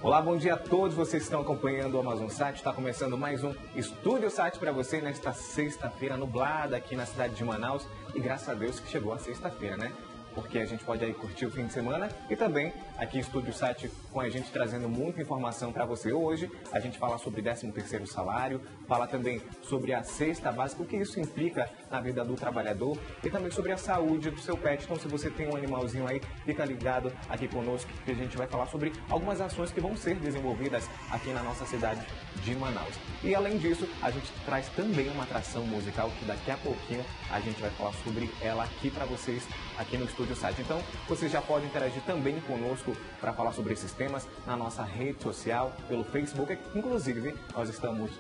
Olá, bom dia a todos vocês que estão acompanhando o Amazon Sat. Está começando mais um Estúdio Sat para você nesta sexta-feira nublada aqui na cidade de Manaus. E graças a Deus que chegou a sexta-feira, né? Porque a gente pode aí curtir o fim de semana e também aqui Estúdio Sat com a gente trazendo muita informação para você. Hoje a gente fala sobre 13º salário, fala também sobre a cesta básica, o que isso implica na vida do trabalhador e também sobre a saúde do seu pet. Então, se você tem um animalzinho aí, fica ligado aqui conosco que a gente vai falar sobre algumas ações que vão ser desenvolvidas aqui na nossa cidade de Manaus. E além disso, a gente traz também uma atração musical que daqui a pouquinho a gente vai falar sobre ela aqui para vocês aqui no Estúdio Sat. Então, você já pode interagir também conosco para falar sobre esses temas na nossa rede social, pelo Facebook. Inclusive, nós estamos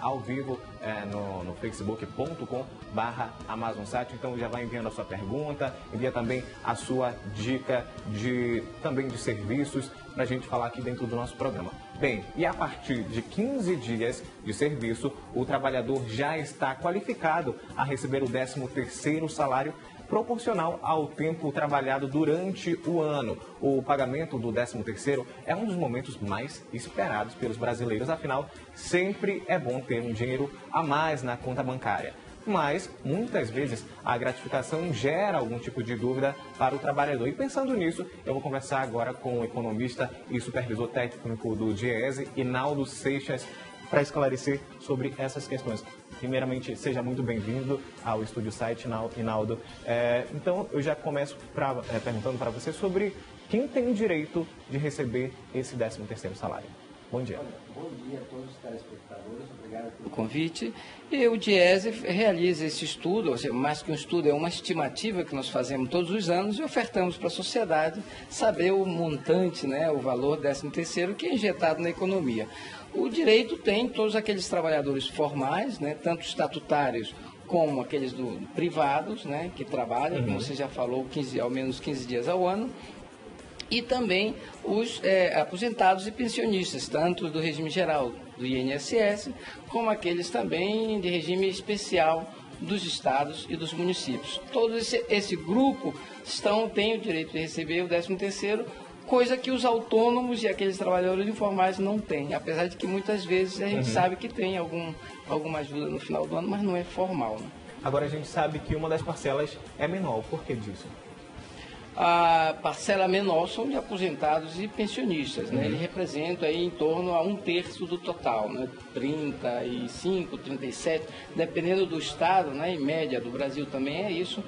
ao vivo no facebook.com/AmazonSat. Então, já vai enviando a sua pergunta, envia também a sua dica de serviços para a gente falar aqui dentro do nosso programa. Bem, e a partir de 15 dias de serviço, o trabalhador já está qualificado a receber o 13º salário proporcional ao tempo trabalhado durante o ano. O pagamento do 13º é um dos momentos mais esperados pelos brasileiros, afinal, sempre é bom ter um dinheiro a mais na conta bancária. Mas, muitas vezes, a gratificação gera algum tipo de dúvida para o trabalhador. E pensando nisso, eu vou conversar agora com o economista e supervisor técnico do DIEESE, Inaldo Seixas, para esclarecer sobre essas questões. Primeiramente, seja muito bem-vindo ao Estúdio Sat, Inaldo. Então, eu já começo perguntando para você sobre quem tem direito de receber esse 13º salário. Bom dia. Bom dia a todos os telespectadores, obrigado pelo convite. E o DIEESE realiza esse estudo, ou seja, mais que um estudo, é uma estimativa que nós fazemos todos os anos e ofertamos para a sociedade saber o montante, o valor 13º que é injetado na economia. O direito tem todos aqueles trabalhadores formais, tanto estatutários como aqueles privados, que trabalham, como você já falou, ao menos 15 dias ao ano, e também os aposentados e pensionistas, tanto do regime geral do INSS, como aqueles também de regime especial dos estados e dos municípios. Todo esse grupo tem o direito de receber o 13º, coisa que os autônomos e aqueles trabalhadores informais não têm, apesar de que muitas vezes a gente sabe que tem alguma ajuda no final do ano, mas não é formal. Agora a gente sabe que uma das parcelas é menor, por que disso? A parcela menor são de aposentados e pensionistas, Ele representa aí em torno a 1/3 do total, 35, 37, dependendo do estado, em média do Brasil também é isso,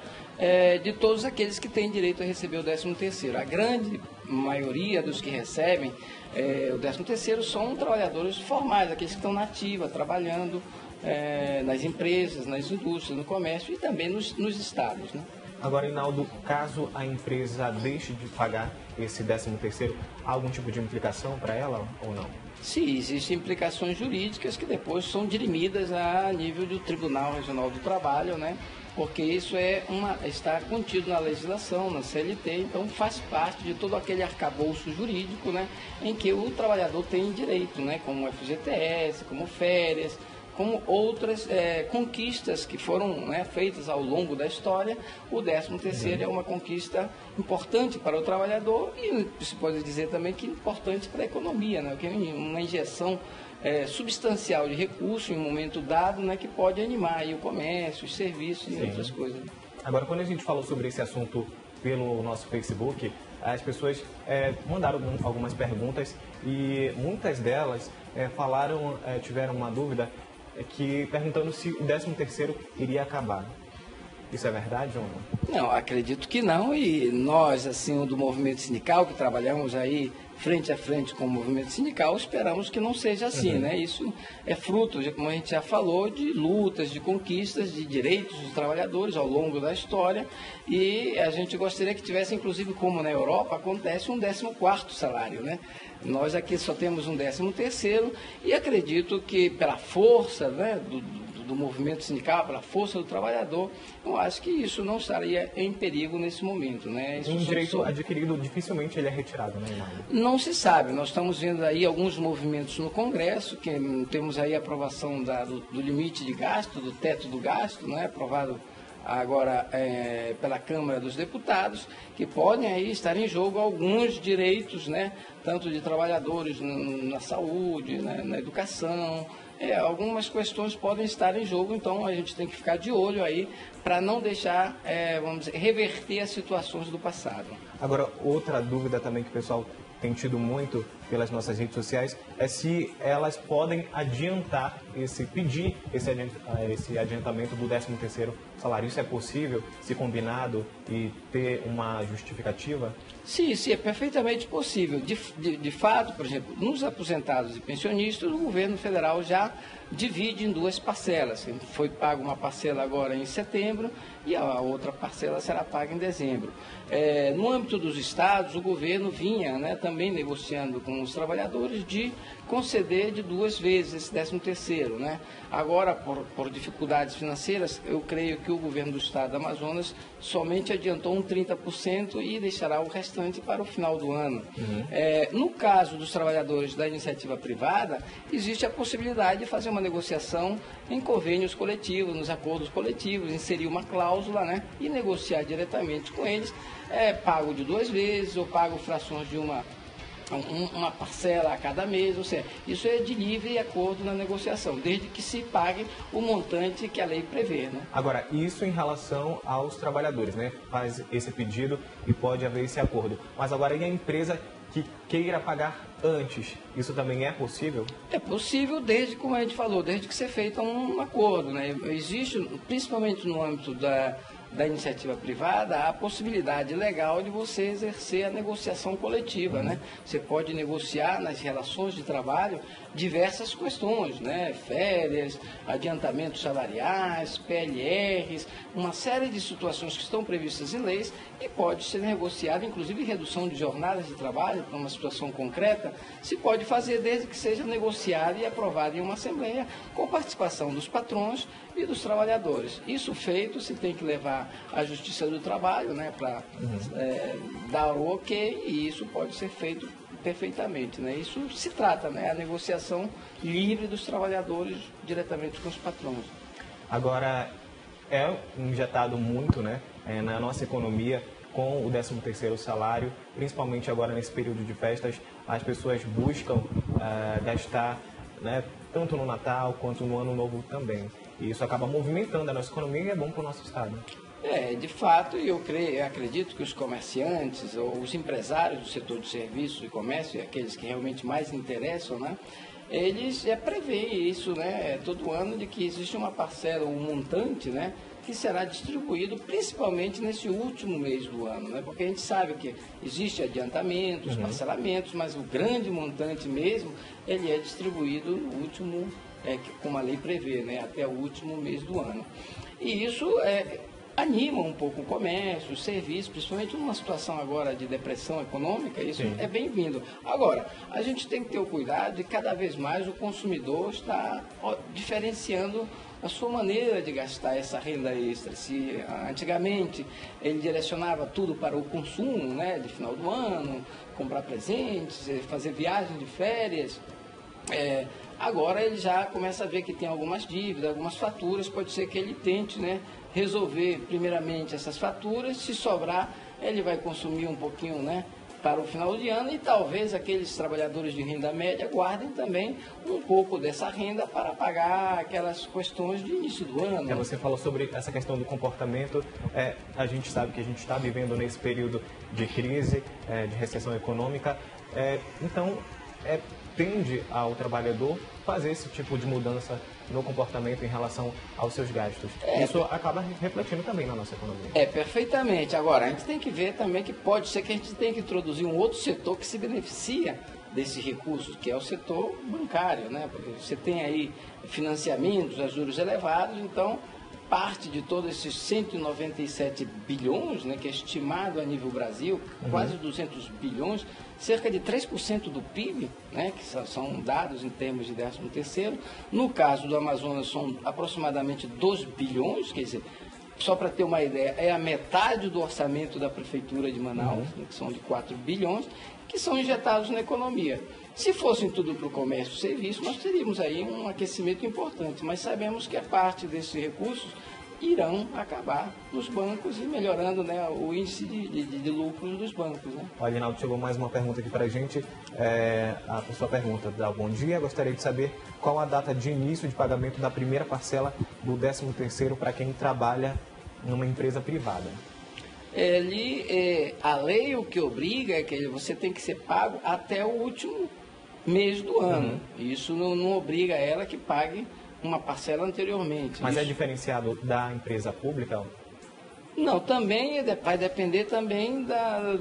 de todos aqueles que têm direito a receber o 13º. A grande maioria dos que recebem o 13º são trabalhadores formais, aqueles que estão na ativa, trabalhando nas empresas, nas indústrias, no comércio e também nos estados, Agora, Inaldo, caso a empresa deixe de pagar esse 13º, há algum tipo de implicação para ela ou não? Sim, existem implicações jurídicas que depois são dirimidas a nível do Tribunal Regional do Trabalho, porque isso está contido na legislação, na CLT, então faz parte de todo aquele arcabouço jurídico, em que o trabalhador tem direito, como FGTS, como férias, como outras conquistas que foram feitas ao longo da história. O 13º é uma conquista importante para o trabalhador e se pode dizer também que importante para a economia, que é uma injeção substancial de recurso em um momento dado, que pode animar aí o comércio, os serviços e outras coisas. Agora, quando a gente falou sobre esse assunto pelo nosso Facebook, as pessoas mandaram algumas perguntas e muitas delas tiveram uma dúvida perguntando se o 13º iria acabar. Isso é verdade ou não? Não, acredito que não, e nós, assim, do movimento sindical, que trabalhamos aí frente a frente com o movimento sindical, esperamos que não seja assim, Isso é fruto, como a gente já falou, de lutas, de conquistas, de direitos dos trabalhadores ao longo da história, e a gente gostaria que tivesse, inclusive, como na Europa, acontece um 14º salário, Nós aqui só temos um 13º e acredito que pela força do movimento sindical, pela força do trabalhador, eu acho que isso não estaria em perigo nesse momento. Um direito adquirido, dificilmente ele é retirado, Inaldo? Não se sabe. Nós estamos vendo aí alguns movimentos no Congresso, que temos aí a aprovação do limite de gasto, do teto do gasto, aprovado agora pela Câmara dos Deputados, que podem aí estar em jogo alguns direitos, né, tanto de trabalhadores na saúde, né, na educação. Algumas questões podem estar em jogo, então a gente tem que ficar de olho aí para não deixar, vamos dizer, reverter as situações do passado. Agora, outra dúvida também que o pessoal tem tido muito pelas nossas redes sociais é se elas podem pedir esse adiantamento do 13º salário. Isso é possível, se combinado e ter uma justificativa? Sim, é perfeitamente possível. De fato, por exemplo, nos aposentados e pensionistas, o governo federal já divide em duas parcelas. Foi paga uma parcela agora em setembro e a outra parcela será paga em dezembro. No âmbito dos estados, o governo vinha, né, também negociando com os trabalhadores de conceder de 2 vezes esse 13º, né? Agora, por dificuldades financeiras, eu creio que o governo do estado do Amazonas somente adiantou 30% e deixará o restante para o final do ano. No caso dos trabalhadores da iniciativa privada, existe a possibilidade de fazer uma negociação em convênios coletivos, nos acordos coletivos, inserir uma cláusula, né, e negociar diretamente com eles, pago de 2 vezes ou pago frações de uma parcela a cada mês, ou seja, isso é de livre acordo na negociação, desde que se pague o montante que a lei prevê, né? Agora, isso em relação aos trabalhadores, né? Faz esse pedido e pode haver esse acordo. Mas agora, e a empresa que queira pagar antes, isso também é possível? É possível, desde, como a gente falou, desde que seja feito um acordo, né? Existe, principalmente no âmbito da iniciativa privada, a possibilidade legal de você exercer a negociação coletiva, né? Você pode negociar nas relações de trabalho diversas questões, né? Férias, adiantamentos salariais, PLRs, uma série de situações que estão previstas em leis e pode ser negociada, inclusive redução de jornadas de trabalho para uma situação concreta, se pode fazer desde que seja negociada e aprovada em uma assembleia com participação dos patrões e dos trabalhadores. Isso feito, se tem que levar à Justiça do Trabalho, né, para dar o ok, e isso pode ser feito perfeitamente, né? Isso se trata, né, a negociação livre dos trabalhadores diretamente com os patrões. Agora, é injetado muito, né, na nossa economia com o 13º salário, principalmente agora nesse período de festas, as pessoas buscam gastar, né, tanto no Natal quanto no Ano Novo também. E isso acaba movimentando a nossa economia e é bom para o nosso estado. De fato, eu acredito que os comerciantes ou os empresários do setor de serviços e comércio, aqueles que realmente mais interessam, né, eles preveem isso, né, todo ano, de que existe uma parcela, um montante, né, que será distribuído principalmente nesse último mês do ano, né, porque a gente sabe que existe adiantamentos, parcelamentos, mas o grande montante mesmo, ele é distribuído no último, como a lei prevê, né, até o último mês do ano. E isso anima um pouco o comércio, o serviço, principalmente numa situação agora de depressão econômica, isso é bem-vindo. Agora, a gente tem que ter o cuidado de cada vez mais o consumidor estar diferenciando a sua maneira de gastar essa renda extra. Se antigamente ele direcionava tudo para o consumo, né, de final do ano, comprar presentes, fazer viagem de férias, agora ele já começa a ver que tem algumas dívidas, algumas faturas, pode ser que ele tente, né, resolver primeiramente essas faturas, se sobrar ele vai consumir um pouquinho, né, para o final de ano e talvez aqueles trabalhadores de renda média guardem também um pouco dessa renda para pagar aquelas questões de início do ano. Você falou sobre essa questão do comportamento, a gente sabe que a gente está vivendo nesse período de crise, de recessão econômica, então tende ao trabalhador fazer esse tipo de mudança no comportamento em relação aos seus gastos. Isso acaba refletindo também na nossa economia. Perfeitamente. Agora, a gente tem que ver também que pode ser que a gente tenha que introduzir um outro setor que se beneficia desses recursos, que é o setor bancário, né? Porque você tem aí financiamentos a juros elevados, então parte de todos esses 197 bilhões, né, que é estimado a nível Brasil, quase 200 bilhões, cerca de 3% do PIB, né, que são dados em termos de 13º. No caso do Amazonas, são aproximadamente 2 bilhões, quer dizer, só para ter uma ideia, é a metade do orçamento da Prefeitura de Manaus, né, que são de 4 bilhões, que são injetados na economia. Se fossem tudo para o comércio e serviço, nós teríamos aí um aquecimento importante, mas sabemos que a parte desses recursos irão acabar nos bancos e melhorando, né, o índice de lucros dos bancos. Né? Olha, Rinaldo, chegou mais uma pergunta aqui para a gente. A pessoa pergunta: bom dia, gostaria de saber qual a data de início de pagamento da primeira parcela do 13º para quem trabalha numa empresa privada. A lei o que obriga é que você tem que ser pago até o último mês do ano. Isso não obriga ela que pague uma parcela anteriormente. Mas é diferenciado da empresa pública? Não, também vai depender também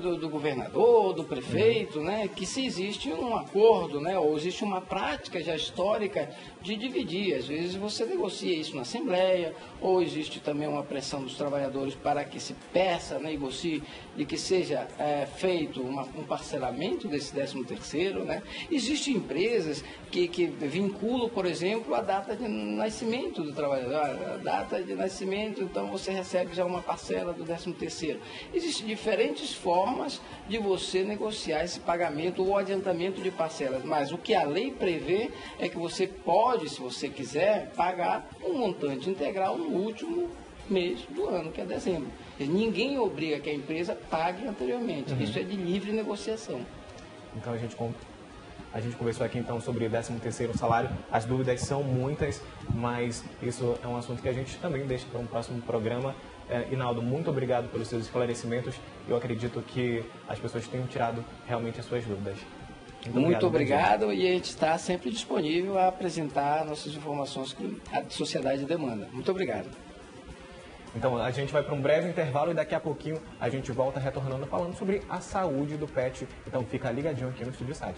do governador, do prefeito, né? Que se existe um acordo, né? Ou existe uma prática já histórica de dividir. Às vezes você negocia isso na Assembleia, ou existe também uma pressão dos trabalhadores para que se peça, né, negocie, de que seja feito um parcelamento desse 13º, né? Existem empresas que vinculam, por exemplo, a data de nascimento do trabalhador. A data de nascimento, então você recebe já uma parcela do 13º. Existem diferentes formas de você negociar esse pagamento ou adiantamento de parcelas, mas o que a lei prevê é que você pode, se você quiser, pagar um montante integral no último mês do ano, que é dezembro. Ninguém obriga que a empresa pague anteriormente. Isso é de livre negociação. Então a gente conversou aqui então sobre o 13º salário. As dúvidas são muitas, mas isso é um assunto que a gente também deixa para um próximo programa. Rinaldo, muito obrigado pelos seus esclarecimentos. Eu acredito que as pessoas tenham tirado realmente as suas dúvidas. Muito obrigado, e a gente está sempre disponível a apresentar nossas informações que a sociedade demanda. Muito obrigado. Então, a gente vai para um breve intervalo e daqui a pouquinho a gente volta retornando falando sobre a saúde do pet. Então, fica ligadinho aqui no Estúdio Sat.